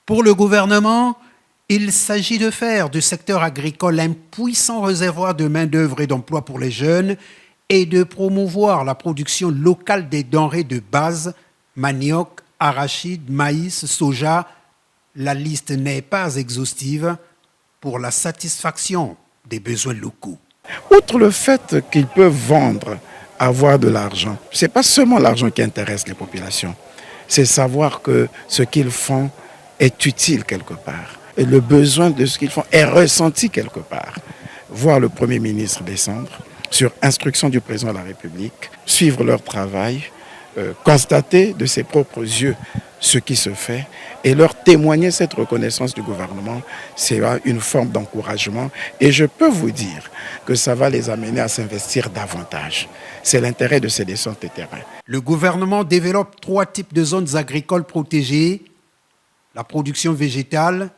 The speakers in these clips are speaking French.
Pour le gouvernement, il s'agit de faire du secteur agricole un puissant réservoir de main-d'œuvre et d'emploi pour les jeunes et de promouvoir la production locale des denrées de base, manioc, arachide, maïs, soja. La liste n'est pas exhaustive pour la satisfaction des besoins locaux. Outre le fait qu'ils peuvent vendre, avoir de l'argent, ce n'est pas seulement l'argent qui intéresse les populations, c'est savoir que ce qu'ils font est utile quelque part. Et le besoin de ce qu'ils font est ressenti quelque part. Voir le Premier ministre descendre, sur instruction du Président de la République, suivre leur travail, constater de ses propres yeux ce qui se fait et leur témoigner cette reconnaissance du gouvernement, c'est une forme d'encouragement et je peux vous dire que ça va les amener à s'investir davantage. C'est l'intérêt de ces descentes de terrain. Le gouvernement développe 3 types de zones agricoles protégées, la production végétale,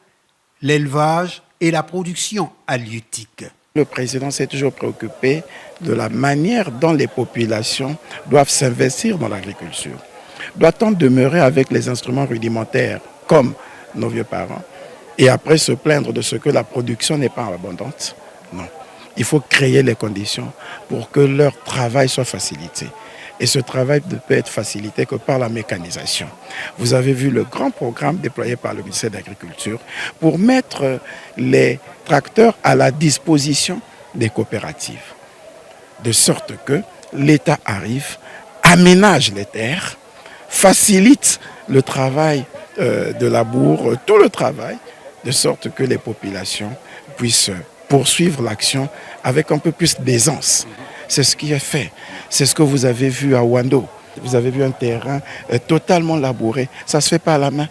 l'élevage et la production halieutique. Le président s'est toujours préoccupé de la manière dont les populations doivent s'investir dans l'agriculture. Doit-on demeurer avec les instruments rudimentaires comme nos vieux parents et après se plaindre de ce que la production n'est pas abondante? Non. Il faut créer les conditions pour que leur travail soit facilité. Et ce travail ne peut être facilité que par la mécanisation. Vous avez vu le grand programme déployé par le ministère de l'Agriculture pour mettre les tracteurs à la disposition des coopératives. De sorte que l'État arrive, aménage les terres, facilite le travail de labour, tout le travail, de sorte que les populations puissent poursuivre l'action avec un peu plus d'aisance. C'est ce qui est fait. C'est ce que vous avez vu à Wando. Vous avez vu un terrain totalement labouré. Ça ne se fait pas à la main.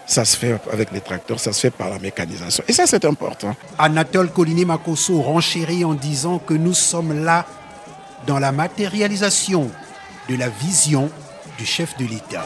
Ça se fait avec les tracteurs, ça se fait par la mécanisation. Et ça, c'est important. Anatole Colini-Makosso renchérit en disant que nous sommes là dans la matérialisation de la vision du chef de l'État.